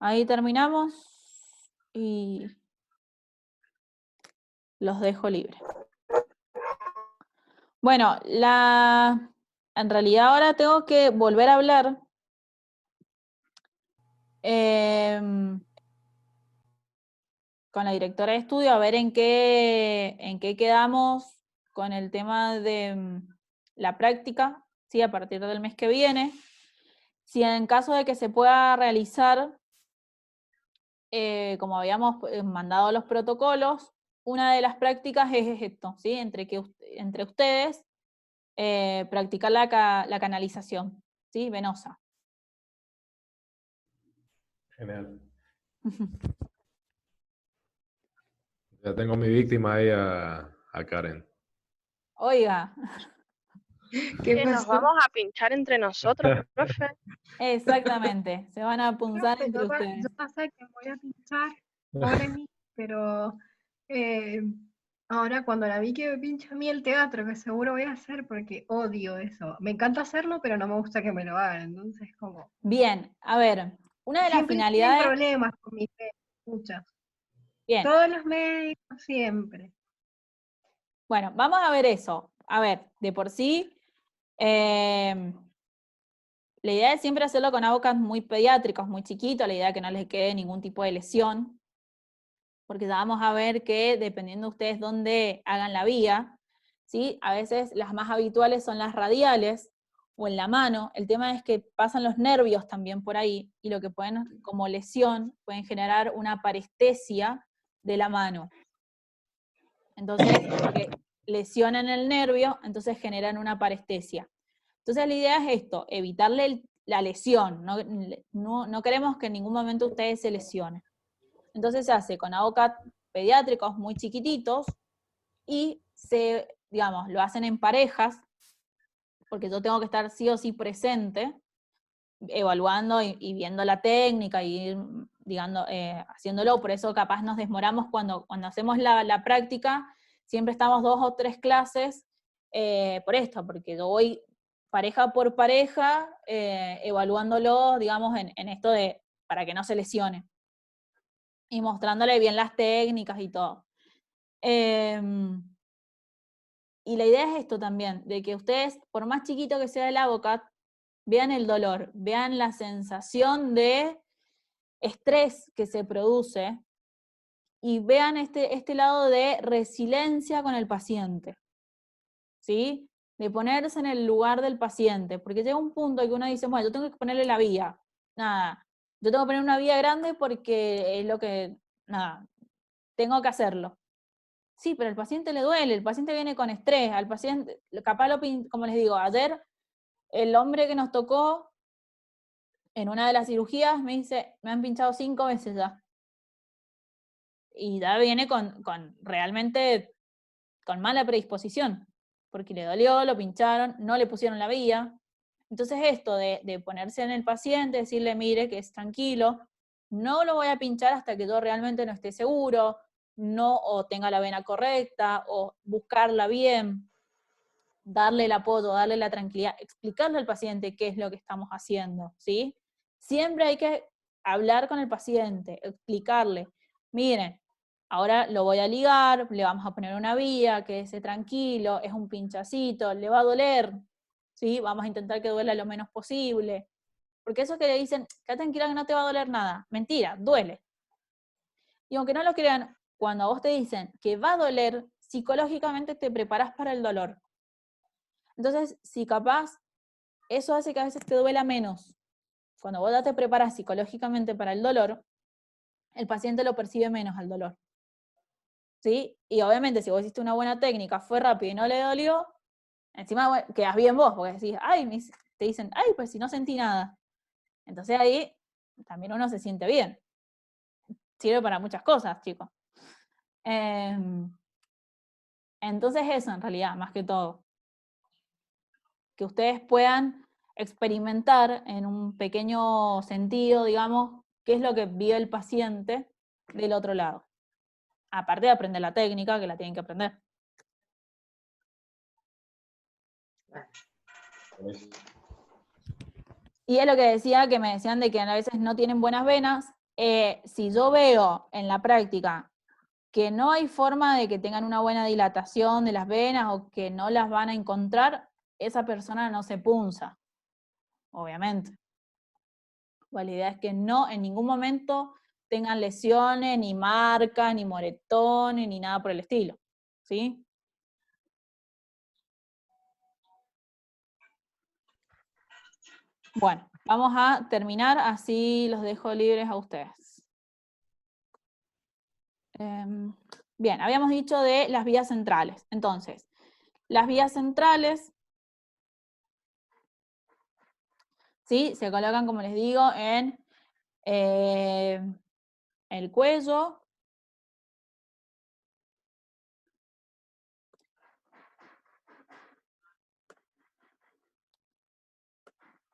Ahí terminamos y los dejo libres. Bueno, en realidad ahora tengo que volver a hablar con la directora de estudio a ver en qué quedamos con el tema de la práctica, ¿sí? A partir del mes que viene. Si en caso de que se pueda realizar, como habíamos mandado los protocolos, una de las prácticas es esto, ¿sí? Entre ustedes practicar la canalización, ¿sí? Venosa. Genial. Ya tengo mi víctima ahí a Karen. Oiga, ¿Qué Que nos pasó? vamos a pinchar entre nosotros, profe. exactamente, se van a punzar Profe, entre yo ustedes. pasé que voy a pinchar, pobre mí, pero ahora cuando la vi que me pincha a mí el teatro, que seguro voy a hacer porque odio eso. Me encanta hacerlo, pero no me gusta que me lo hagan. Entonces, como, Bien, a ver, una de las siempre tienen finalidades, problemas con mis fe, muchas. bien, Todos los médicos, siempre. bueno, vamos a ver eso. A ver, de por sí, la idea es siempre hacerlo con abocas muy pediátricos, muy chiquitos, la idea es que no les quede ningún tipo de lesión, porque ya vamos a ver que dependiendo de ustedes dónde hagan la vía, ¿sí? A veces las más habituales son las radiales o en la mano. El tema es que pasan los nervios también por ahí y lo que pueden, como lesión, pueden generar una parestesia de la mano. Entonces, porque lesionan el nervio, entonces generan una parestesia. Entonces la idea es esto, evitarle la lesión, no queremos que en ningún momento ustedes se lesionen. Entonces se hace con AOCAT pediátricos muy chiquititos y digamos, lo hacen en parejas, porque yo tengo que estar sí o sí presente, evaluando y viendo la técnica y ir, digamos, haciéndolo. Por eso capaz nos demoramos cuando hacemos la práctica, siempre estamos 2 o 3 clases por esto, porque yo voy pareja por pareja evaluándolo, digamos, en esto para que no se lesione. Y mostrándole bien las técnicas y todo. Y la idea es esto también, de que ustedes, por más chiquito que sea el AVOCAT, vean el dolor, vean la sensación de estrés que se produce y vean este lado de resiliencia con el paciente, ¿sí? De ponerse en el lugar del paciente, porque llega un punto en que uno dice, bueno, yo tengo que ponerle la vía, nada, yo tengo que poner una vía grande porque es lo que, nada, tengo que hacerlo. Sí, pero al paciente le duele, el paciente viene con estrés, al paciente, capaz como les digo, ayer el hombre que nos tocó en una de las cirugías me dice, me han pinchado 5 veces ya. Y ya viene realmente con mala predisposición, porque le dolió, lo pincharon, no le pusieron la vía. Entonces esto de ponerse en el paciente, decirle, mire, que es tranquilo, no lo voy a pinchar hasta que yo realmente no esté seguro, no o tenga la vena correcta, o buscarla bien, darle el apoyo, darle la tranquilidad, explicarle al paciente qué es lo que estamos haciendo, ¿sí? Siempre hay que hablar con el paciente, explicarle, miren, ahora lo voy a ligar, le vamos a poner una vía, quédese tranquilo, es un pinchacito, le va a doler, ¿sí? Vamos a intentar que duela lo menos posible. Porque eso que le dicen, quédate tranquila que no te va a doler nada, mentira, duele. Y aunque no lo crean, cuando a vos te dicen que va a doler, psicológicamente te preparás para el dolor. Entonces, si capaz, eso hace que a veces te duela menos. Cuando vos ya te preparas psicológicamente para el dolor, el paciente lo percibe menos al dolor. ¿Sí? Y obviamente si vos hiciste una buena técnica, fue rápido y no le dolió, encima bueno, quedás bien vos, porque decís, ay, te dicen, ay, pues si no sentí nada. Entonces ahí también uno se siente bien. Sirve para muchas cosas, chicos. Entonces eso en realidad, más que todo. Que ustedes puedan experimentar en un pequeño sentido, digamos, qué es lo que vive el paciente del otro lado. Aparte de aprender la técnica, que la tienen que aprender. Y es lo que decía, que me decían de que a veces no tienen buenas venas, si yo veo en la práctica que no hay forma de que tengan una buena dilatación de las venas o que no las van a encontrar, esa persona no se punza, obviamente. Pues la idea es que no en ningún momento tengan lesiones, ni marcas, ni moretones, ni nada por el estilo, ¿sí? Bueno, vamos a terminar, así los dejo libres a ustedes. Bien, habíamos dicho de las vías centrales. Entonces, las vías centrales, ¿sí? Se colocan, como les digo, en el cuello.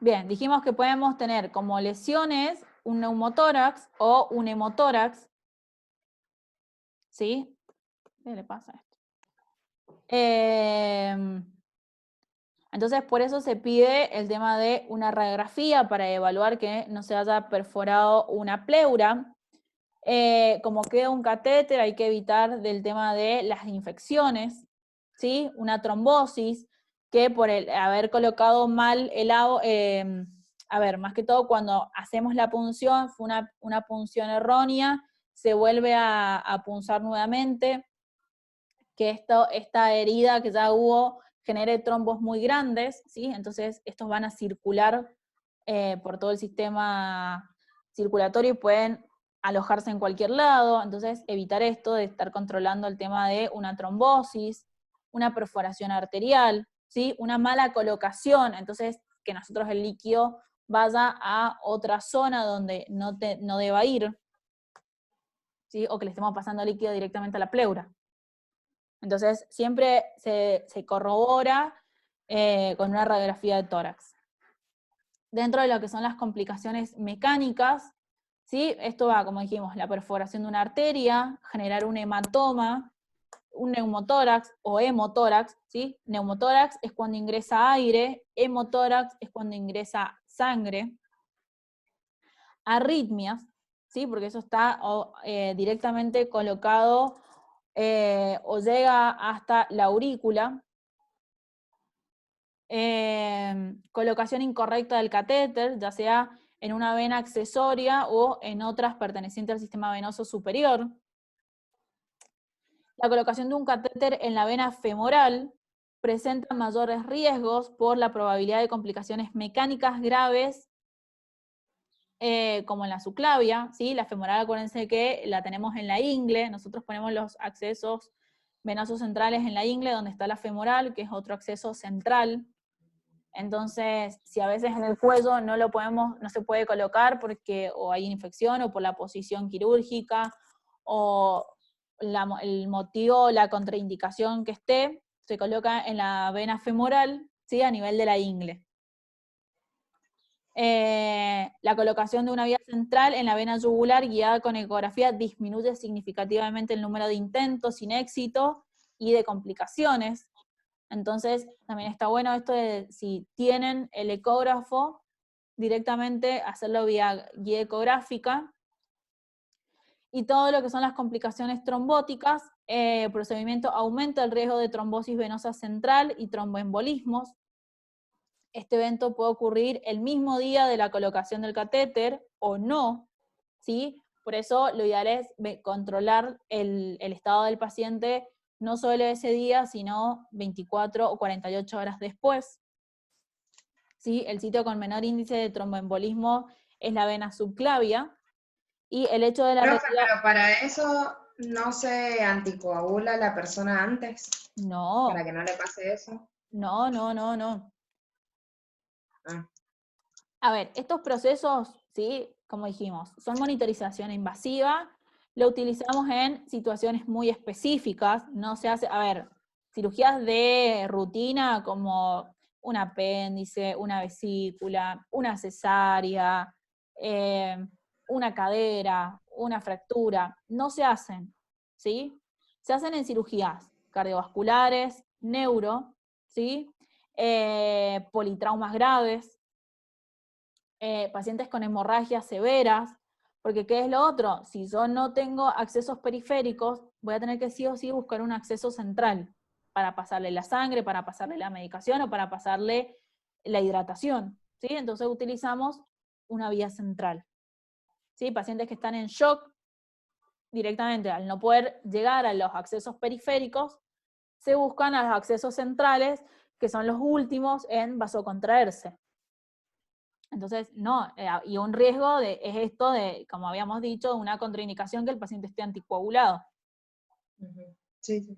Bien, dijimos que podemos tener como lesiones un neumotórax o un hemotórax. ¿Sí? ¿Qué le pasa a esto? Entonces, por eso se pide el tema de una radiografía para evaluar que no se haya perforado una pleura. Como queda un catéter, hay que evitar del tema de las infecciones, ¿sí? Una trombosis, que por el haber colocado mal el agua, a ver, más que todo cuando hacemos la punción, fue una punción errónea, se vuelve a punzar nuevamente, que esta herida que ya hubo genere trombos muy grandes, ¿sí? Entonces estos van a circular por todo el sistema circulatorio y pueden alojarse en cualquier lado, entonces evitar esto de estar controlando el tema de una trombosis, una perforación arterial, ¿sí? Una mala colocación, entonces que nosotros el líquido vaya a otra zona donde no deba ir, ¿sí? O que le estemos pasando líquido directamente a la pleura. Entonces, siempre se corrobora con una radiografía de tórax. Dentro de lo que son las complicaciones mecánicas, ¿sí? Esto va, como dijimos, la perforación de una arteria, generar un hematoma, un neumotórax o hemotórax, ¿sí? Neumotórax es cuando ingresa aire, hemotórax es cuando ingresa sangre. Arritmias, ¿sí? Porque eso está directamente colocado o llega hasta la aurícula. Colocación incorrecta del catéter, ya sea en una vena accesoria o en otras pertenecientes al sistema venoso superior. La colocación de un catéter en la vena femoral presenta mayores riesgos por la probabilidad de complicaciones mecánicas graves, como en la subclavia, ¿sí? La femoral, acuérdense que la tenemos en la ingle, nosotros ponemos los accesos venosos centrales en la ingle, donde está la femoral, que es otro acceso central. Entonces, si a veces en el cuello no se puede colocar porque o hay infección o por la posición quirúrgica o el motivo, la contraindicación que esté, se coloca en la vena femoral, ¿sí? A nivel de la ingle. La colocación de una vía central en la vena yugular guiada con ecografía disminuye significativamente el número de intentos sin éxito y de complicaciones. Entonces, también está bueno esto de si tienen el ecógrafo, directamente hacerlo vía guía ecográfica. Y todo lo que son las complicaciones trombóticas, el procedimiento aumenta el riesgo de trombosis venosa central y tromboembolismos. Este evento puede ocurrir el mismo día de la colocación del catéter o no, ¿sí? Por eso lo ideal es controlar el estado del paciente no solo ese día, sino 24 o 48 horas después. ¿Sí? El sitio con menor índice de tromboembolismo es la vena subclavia, y el hecho de la Profe, pero para eso no se anticoagula la persona antes, No, para que no le pase eso. no. Ah. A ver, estos procesos, ¿sí? Como dijimos, son monitorización invasiva, lo utilizamos en situaciones muy específicas, no se hace, a ver, cirugías de rutina como un apéndice, una vesícula, una cesárea, una cadera, una fractura, no se hacen, ¿sí? Se hacen en cirugías cardiovasculares, neuro, ¿sí? Politraumas graves, pacientes con hemorragias severas, Porque ¿qué es lo otro? Si yo no tengo accesos periféricos, voy a tener que sí o sí buscar un acceso central para pasarle la sangre, para pasarle la medicación o para pasarle la hidratación, ¿sí? Entonces utilizamos una vía central, ¿sí? Pacientes que están en shock, directamente al no poder llegar a los accesos periféricos, se buscan a los accesos centrales, que son los últimos en vasocontraerse. Entonces, no, y un riesgo es esto de, como habíamos dicho, una contraindicación que el paciente esté anticoagulado. Sí, sí.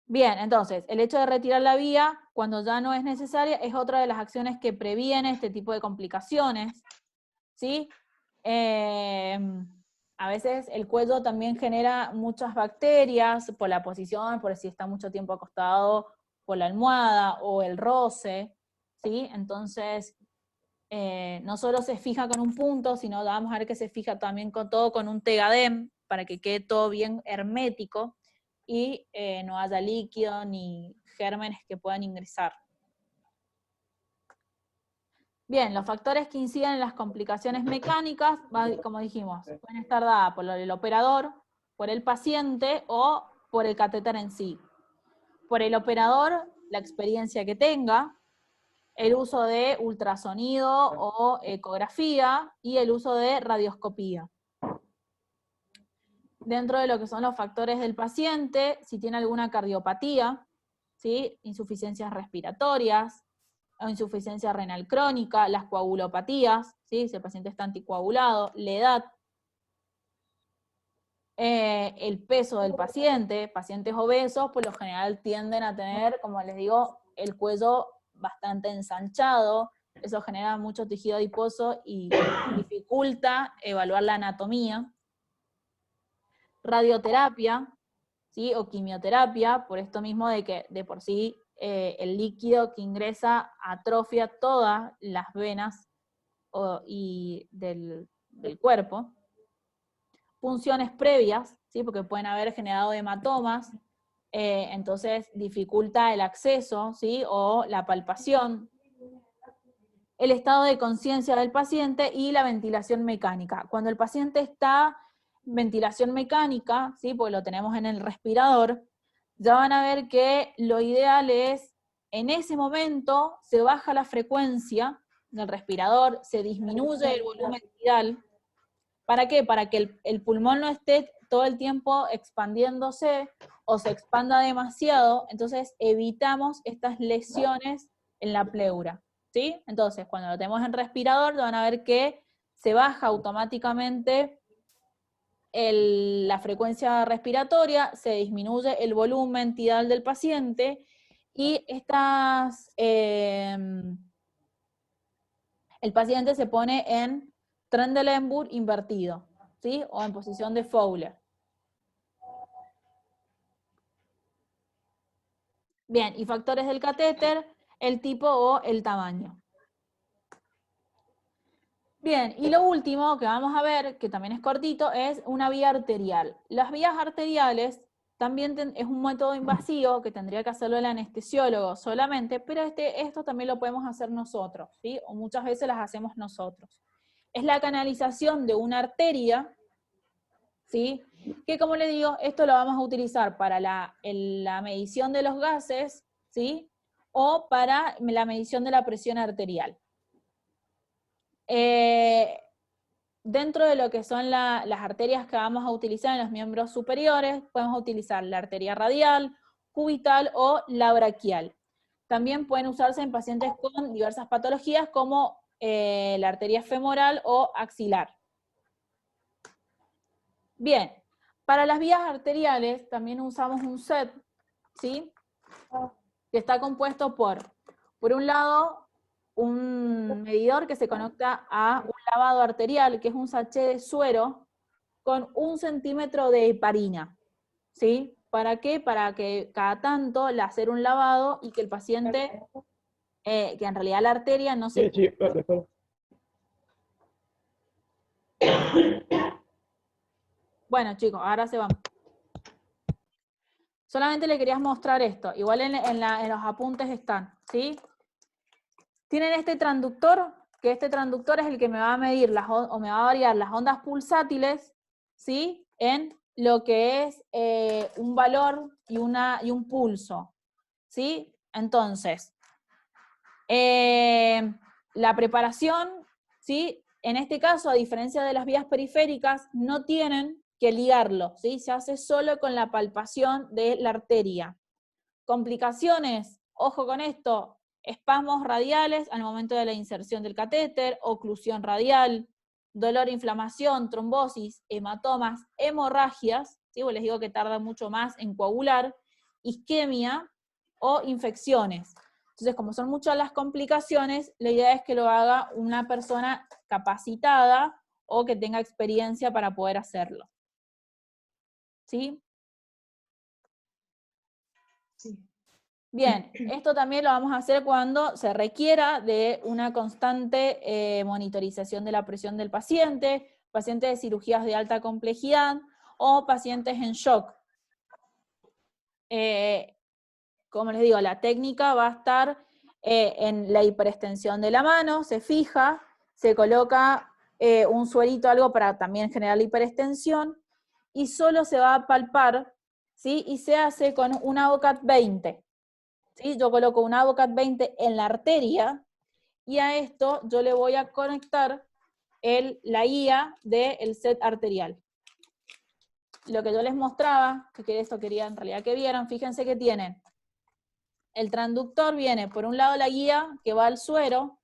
Bien, entonces, el hecho de retirar la vía cuando ya no es necesaria es otra de las acciones que previene este tipo de complicaciones, ¿sí? A veces el cuello también genera muchas bacterias por la posición, por si está mucho tiempo acostado por la almohada o el roce, ¿sí? Entonces, no solo se fija con un punto, sino vamos a ver que se fija también con todo con un Tegadem, para que quede todo bien hermético y no haya líquido ni gérmenes que puedan ingresar. Bien, los factores que inciden en las complicaciones mecánicas, como dijimos, pueden estar dadas por el operador, por el paciente o por el catéter en sí. Por el operador, la experiencia que tenga, el uso de ultrasonido o ecografía y el uso de radioscopía. Dentro de lo que son los factores del paciente, si tiene alguna cardiopatía, ¿sí? Insuficiencias respiratorias, o insuficiencia renal crónica, las coagulopatías, ¿sí? Si el paciente está anticoagulado, la edad, el peso del paciente, pacientes obesos, por lo general tienden a tener, como les digo, el cuello bastante ensanchado, eso genera mucho tejido adiposo y dificulta evaluar la anatomía. Radioterapia, ¿sí? O quimioterapia, por esto mismo de que de por sí el líquido que ingresa atrofia todas las venas y del cuerpo. Punciones previas, ¿sí? Porque pueden haber generado hematomas, entonces dificulta el acceso, ¿sí? O la palpación. El estado de conciencia del paciente y la ventilación mecánica. Cuando el paciente está en ventilación mecánica, ¿sí? Porque lo tenemos en el respirador, ya van a ver que lo ideal es, en ese momento, se baja la frecuencia del respirador, se disminuye el volumen tidal. ¿Para qué? Para que el pulmón no esté todo el tiempo expandiéndose o se expanda demasiado, entonces evitamos estas lesiones en la pleura, ¿sí? Entonces, cuando lo tenemos en respirador, van a ver que se baja automáticamente la frecuencia respiratoria, se disminuye el volumen tidal del paciente y el paciente se pone en Trendelenburg invertido, ¿sí? O en posición de Fowler. Bien, y factores del catéter, el tipo o el tamaño. Bien, y lo último que vamos a ver, que también es cortito, es una vía arterial. Las vías arteriales también es un método invasivo que tendría que hacerlo el anestesiólogo solamente, pero esto también lo podemos hacer nosotros, ¿sí? O muchas veces las hacemos nosotros. Es la canalización de una arteria, ¿sí? Que como les digo, esto lo vamos a utilizar para la medición de los gases, ¿sí? O para la medición de la presión arterial. Dentro de lo que son las arterias que vamos a utilizar en los miembros superiores, podemos utilizar la arteria radial, cubital o la braquial. También pueden usarse en pacientes con diversas patologías como la arteria femoral o axilar. Bien, para las vías arteriales también usamos un set, ¿sí? Que está compuesto por un lado, un medidor que se conecta a un lavado arterial, que es un sachet de suero con 1 centímetro de heparina, ¿sí? ¿Para qué? Para que cada tanto le hacer un lavado y que el paciente, que en realidad la arteria no se... Bueno, chicos, ahora se van. Solamente le quería mostrar esto. Igual en los apuntes están, ¿sí? Tienen este transductor que este transductor es el que me va a medir o me va a variar las ondas pulsátiles, ¿sí? En lo que es un valor y un pulso, ¿sí? Entonces, la preparación, ¿sí? En este caso, a diferencia de las vías periféricas, no tienen que ligarlo, ¿sí? Se hace solo con la palpación de la arteria. Complicaciones, ojo con esto, espasmos radiales al momento de la inserción del catéter, oclusión radial, dolor, inflamación, trombosis, hematomas, hemorragias, ¿sí? Pues les digo que tarda mucho más en coagular, isquemia o infecciones. Entonces, como son muchas las complicaciones, la idea es que lo haga una persona capacitada o que tenga experiencia para poder hacerlo. ¿Sí? Sí. Bien, esto también lo vamos a hacer cuando se requiera de una constante monitorización de la presión del paciente, pacientes de cirugías de alta complejidad o pacientes en shock. Como les digo, la técnica va a estar en la hiperextensión de la mano, se fija, se coloca un suerito, algo para también generar la hiperextensión, y solo se va a palpar, ¿sí? Y se hace con un Avocat 20. ¿Sí? Yo coloco un Avocat 20 en la arteria, y a esto yo le voy a conectar la guía del set arterial. Lo que yo les mostraba, que esto quería en realidad que vieran, fíjense que tienen el transductor, viene por un lado la guía que va al suero,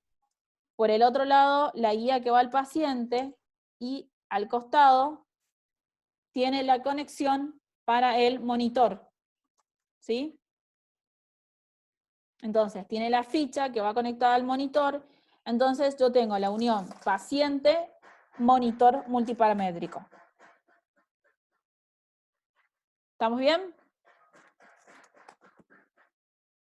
por el otro lado la guía que va al paciente, y al costado tiene la conexión para el monitor, ¿sí? Entonces, tiene la ficha que va conectada al monitor, entonces yo tengo la unión paciente-monitor multiparamétrico. ¿Estamos bien?